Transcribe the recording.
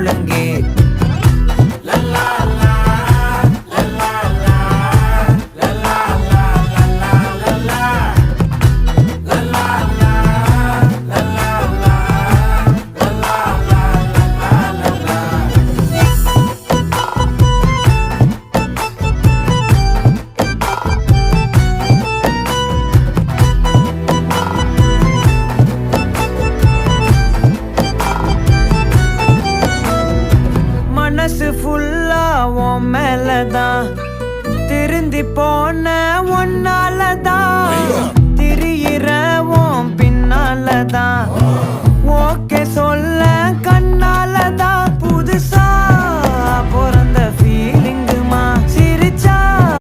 முழங்கே மனசு ஃபுல்லா உன் மேலதான் திருந்தி போன ஒன்னாலதான் திரியிற உன் பின்னாலதான் ஓகே சொல்ல கண்ணாலதான்